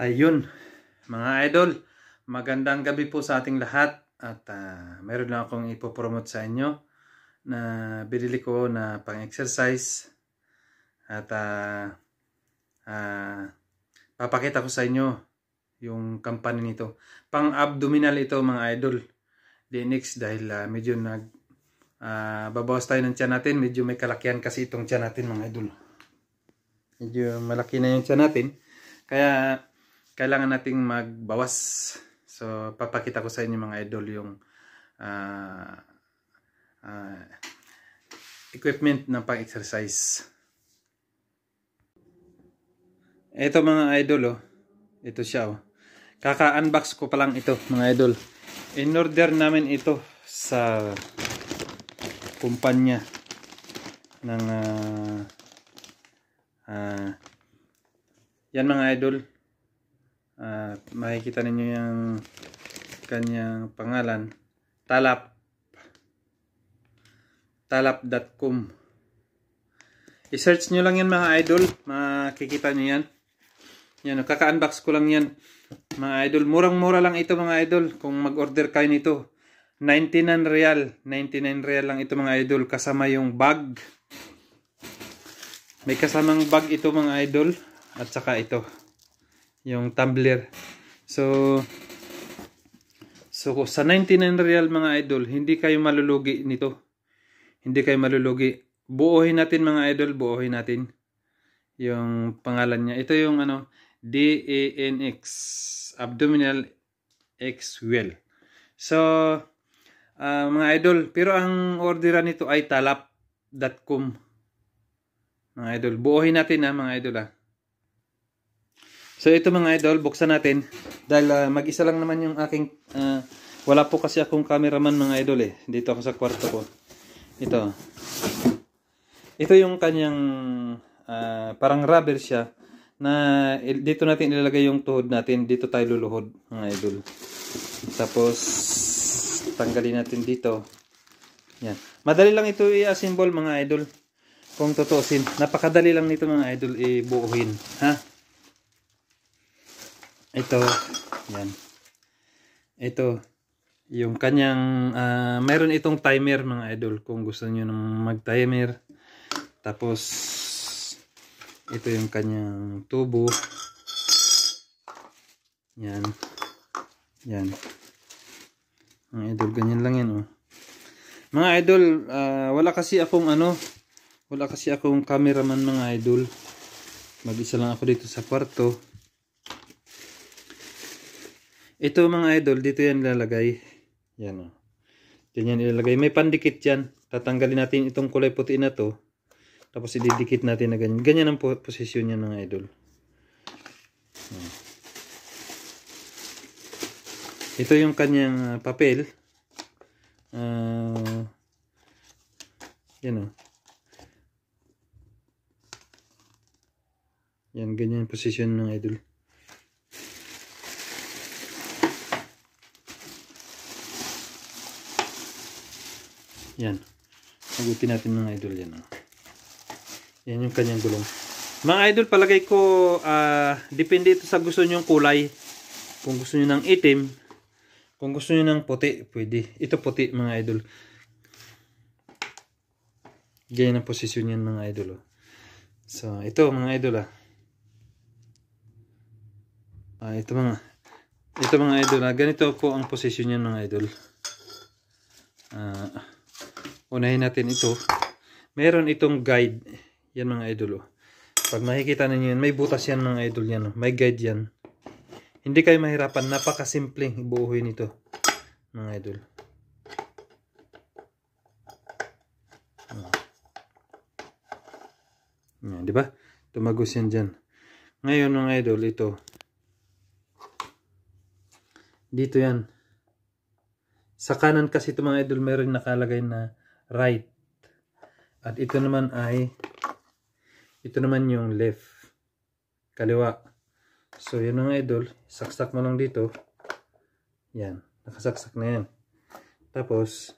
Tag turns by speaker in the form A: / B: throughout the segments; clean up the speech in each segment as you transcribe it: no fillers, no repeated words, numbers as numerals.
A: Ayun, mga idol, magandang gabi po sa ating lahat at meron lang akong ipopromote sa inyo na binili ko na pang-exercise at papakita ko sa inyo yung company nito. Pang-abdominal ito mga idol, DNX, dahil medyo babawas tayo ng tiyan natin, medyo may kalakihan kasi itong tiyan natin mga idol. Medyo malaki na yung tiyan natin, kaya kailangan nating magbawas. So papakita ko sa inyo mga idol yung equipment ng pang-exercise. Ito mga idol, ito siya. Kaka-unbox ko pa lang ito mga idol. In-order namin ito sa kumpanya ng yan mga idol. Makikita ninyo yung kanyang pangalan, talap.com. I-search nyo lang yan mga idol, makikita nyo yan. Yan, kaka-unbox ko lang yan mga idol. Murang-mura lang ito mga idol kung mag-order kayo nito. 99 real lang ito mga idol, kasama yung bag. May kasamang bag ito mga idol, at saka ito yung tumbler. So sa 99 real mga idol, hindi kayo malulugi nito. Hindi kayo malulugi. Buuhin natin mga idol, buuhin natin yung pangalan niya. Ito yung DANX, Abdominal X Well. So mga idol, pero ang orderan nito ay talap.com. Mga idol, buuhin natin mga idol . So ito mga idol, buksan natin dahil mag-isa lang naman yung aking wala po kasi akong cameraman mga idol dito ako sa kwarto ko. Ito yung kanyang parang rubber siya na dito natin ilalagay yung tuhod natin, dito tayo luluhod mga idol. Tapos tanggalin natin dito. Yan. Madali lang ito i-assemble mga idol. Kung tutuusin, napakadali lang nito mga idol ibuuhin, Ito, yan. Ito, yung kanyang, mayroon itong timer mga idol kung gusto niyo nang mag-timer. Tapos, ito yung kanyang tubo. Yan. Yan. Mga idol, ganyan lang yan Mga idol, wala kasi akong cameraman mga idol. Mag-isa lang ako dito sa kwarto. Ito mga idol, dito yan ilalagay. Yan Yan ilalagay. May pandikit yan. Tatanggalin natin itong kulay puti na to. Tapos ididikit natin na ganyan. Ganyan ang posisyon yan mga idol. Ito yung kanyang papel. Yan Yan, ganyan ang posisyon ng idol. Yan. Magutin natin mga idol yan. Yan yung kanyang gulong. Mga idol, palagay ko depende ito sa gusto nyo yung kulay. Kung gusto nyo ng itim, kung gusto nyo ng puti, pwede. Ito puti mga idol. Ganyan ang posisyon yan mga idol. So, ito mga idol ito mga idol ganito po ang posisyon yan mga idol. Unahin natin ito. Meron itong guide. Yan mga idol. Pag makikita ninyo yan, may butas yan mga idol yan. May guide yan. Hindi kayo mahirapan. Napakasimpleng ibuuhin ito mga idol. Yan, di ba? Tumagos yan dyan. Ngayon mga idol, ito. Dito yan. Sa kanan kasi ito mga idol, meron nakalagay na right. At ito naman yung left. Kaliwa. So yun mga idol, saksak mo lang dito. Yan, nakasaksak na yan. Tapos,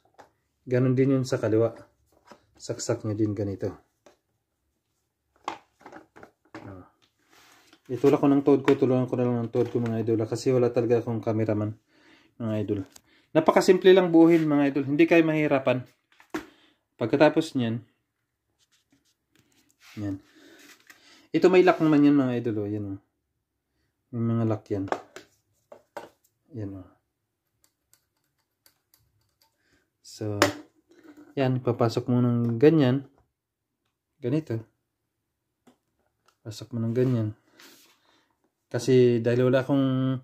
A: ganun din yun sa kaliwa. Saksak nyo din ganito. Itulak ko ng toad ko, tulungan ko na lang ng toad ko mga idol. Kasi wala talaga akong cameraman mga idol. Napakasimple lang buuhin mga idol. Hindi kayo mahirapan. Pagkatapos niyan, yan. Ito may lock naman yan mga idol. Yan o. May mga lock yan. Yan o. So, yan. Papasok mo ng ganyan. Ganito. Pasok mo ng ganyan. Kasi dahil wala akong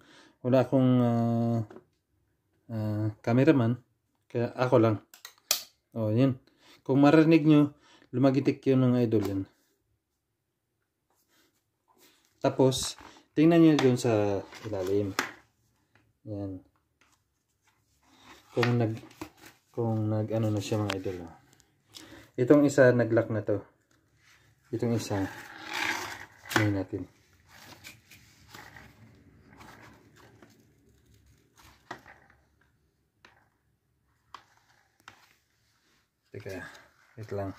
A: cameraman, kaya ako lang. O, yan. Kung marinig nyo, lumagitik yun ng idol yan. Tapos, tingnan nyo dun sa ilalim. Yan. Kung nag ano na siya mga idol. Itong isa, nag-lock na to. Itong isa, ngayon natin. Teka, wait lang.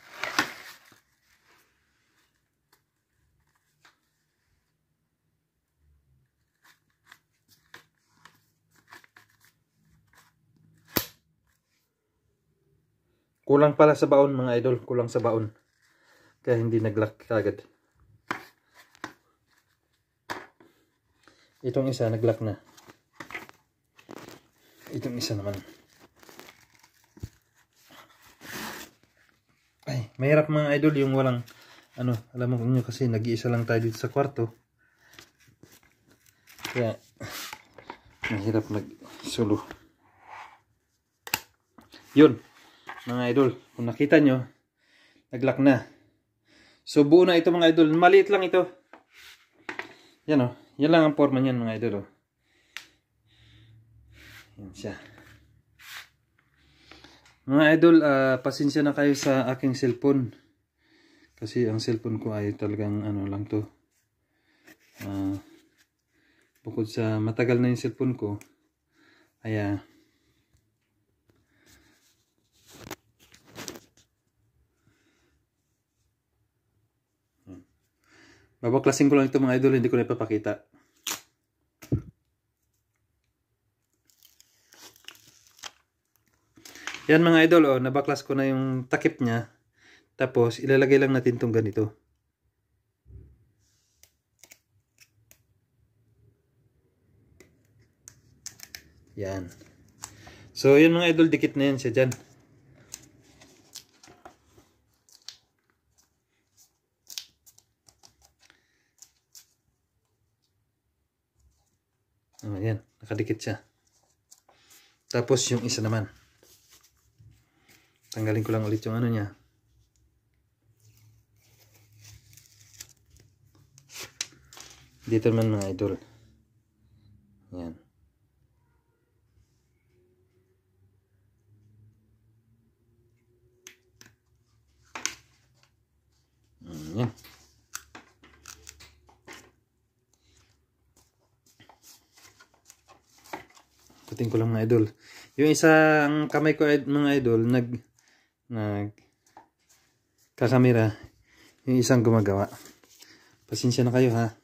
A: Kulang pala sa baon mga idol, kulang sa baon. Kaya hindi nag-lock kagad. Itong isa nag-lock na. Itong isa naman. Ay, mahirap mga idol yung walang ano, alam mo nyo kasi nag-iisa lang tayo dito sa kwarto. Kaya mahirap mag-solo. Yun. Mga idol, kung nakita nyo, nag-lock na. So, buo na ito mga idol. Maliit lang ito. Yan o. Yan lang ang forma niyan mga idol o. Yan siya. Mga idol, pasensya na kayo sa aking cellphone. Kasi ang cellphone ko ay talagang ano lang to. Bukod sa matagal na yung cellphone ko, ay babaklasin ko lang ito mga idol, hindi ko na ipapakita. Yan mga idol, oh, nabaklas ko na yung takip niya. Tapos ilalagay lang natin itong ganito. Yan. So yun mga idol, dikit na yan siya dyan. Ayan, nakadikit siya. Tapos yung isa naman. Tanggalin ko lang ulit yung ano niya. Dito naman mga idol. Ayan. Ayan. Putin ko lang mga idol. Yung isang kamay ko mga idol kakamera. Yung isang gumagawa. Pasensya na kayo ha.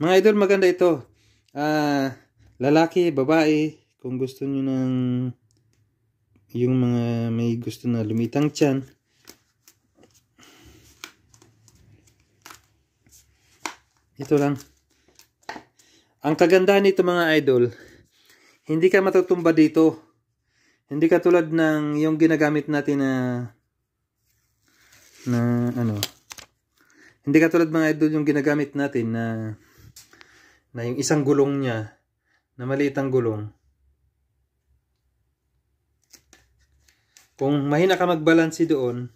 A: Mga idol, maganda ito. Lalaki, babae, kung gusto nyo ng yung mga may gusto na lumitang tiyan. Ito lang. Ang kagandahan nito mga idol, hindi ka matutumba dito. Hindi katulad ng yung ginagamit natin na ano. Hindi katulad mga idol yung ginagamit natin na yung isang gulong niya, na maliit ang gulong. Kung mahina ka magbalanse doon,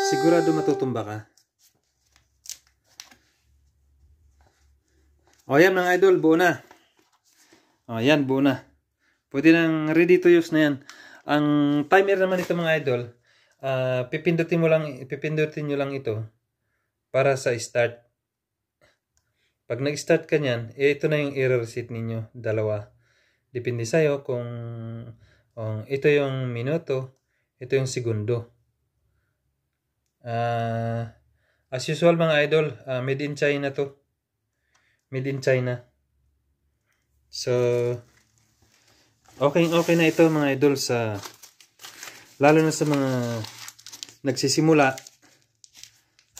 A: sigurado matutumba ka. O yan mga idol, buo na. O yan, buo na. Pwede nang ready to use na yan. Ang timer naman ito mga idol, pipindutin nyo lang ito para sa start. Pag nag-start ka nyan, ito na yung error receipt ninyo, dalawa. Depende sa'yo kung ito yung minuto, Ito yung segundo. As usual mga idol, made in China to. Made in China. So, okay na ito mga idol sa, lalo na sa mga nagsisimula,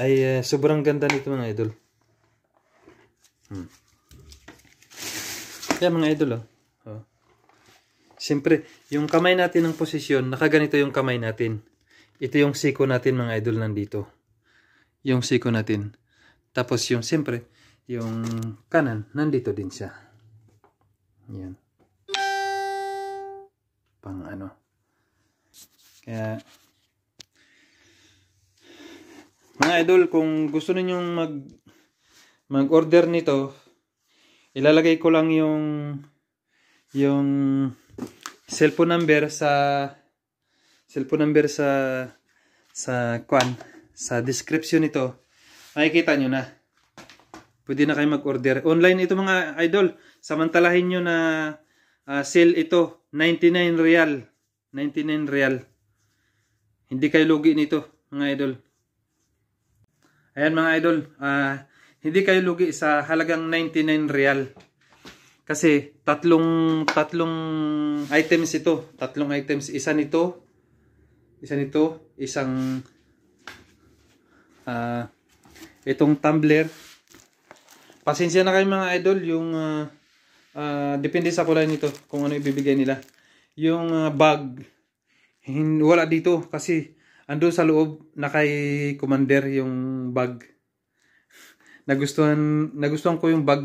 A: ay sobrang ganda nito mga idol. Kaya mga idol, siyempre, yung kamay natin ng posisyon, nakaganito yung kamay natin. Ito yung siko natin mga idol nandito. Yung siko natin. Tapos yung, siyempre, yung kanan, nandito din siya. Yan. Pang ano. Kaya, mga idol, kung gusto ninyong mag-order nito, ilalagay ko lang yung cellphone number sa description nito. Makikita nyo na. Pwede na kayo mag-order. Online ito mga idol. Samantalahin nyo na sale ito. 99 real. 99 real. Hindi kayo lugi nito mga idol. Ayan mga idol. Hindi kayo lugi sa halagang 99 real. Kasi tatlong items ito. Tatlong items. Isa nito, isang itong tumbler. Pasensya na kayo mga idol, yung depende sa kulay nito kung ano ibibigay nila. Yung bag, wala dito kasi ando sa loob na kay commander yung bag. Nagustuhan ko yung bag.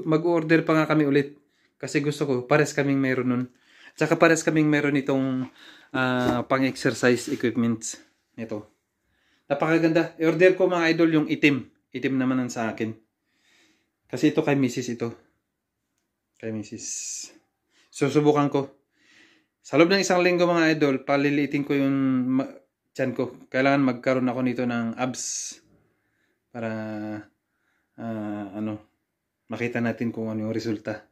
A: Mag-order pa nga kami ulit kasi gusto ko pares kaming meron nun. Tsaka pares kaming meron itong pang-exercise equipments nito. Napakaganda. I-order ko mga idol yung itim. Itim naman ang sa akin. Kasi ito kay Mrs. ito. Kay Mrs. Susubukan ko. Sa loob ng isang linggo mga idol, paliliitin ko yung tiyan ko. Kailangan magkaroon ako nito ng abs. Para makita natin kung ano yung resulta.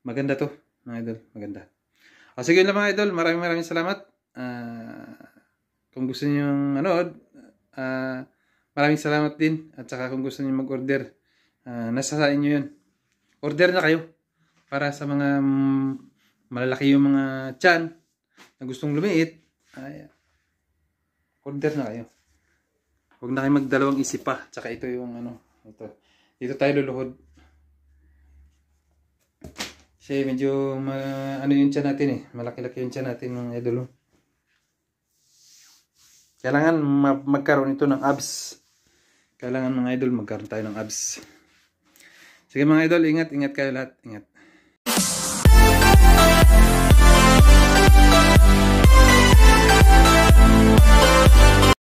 A: Maganda to mga idol. Maganda. Sige lang mga idol. Maraming salamat. Kung gusto niyo manood, maraming salamat din. At saka kung gusto niyo mag-order, nasa sa inyo yun. Order na kayo. Para sa mga malalaki yung mga tiyan na gustong lumiit, order na kayo. Huwag na kayo magdalawang isip pa. Tsaka ito yung ito. Dito tayo luluhod. Kasi medyo yung tiyan natin eh. Malaki-laki yung tiyan natin mga idol. Kailangan magkaroon ito ng abs. Kailangan mga idol magkaroon tayo ng abs. Sige mga idol, ingat kayo lahat. Ingat.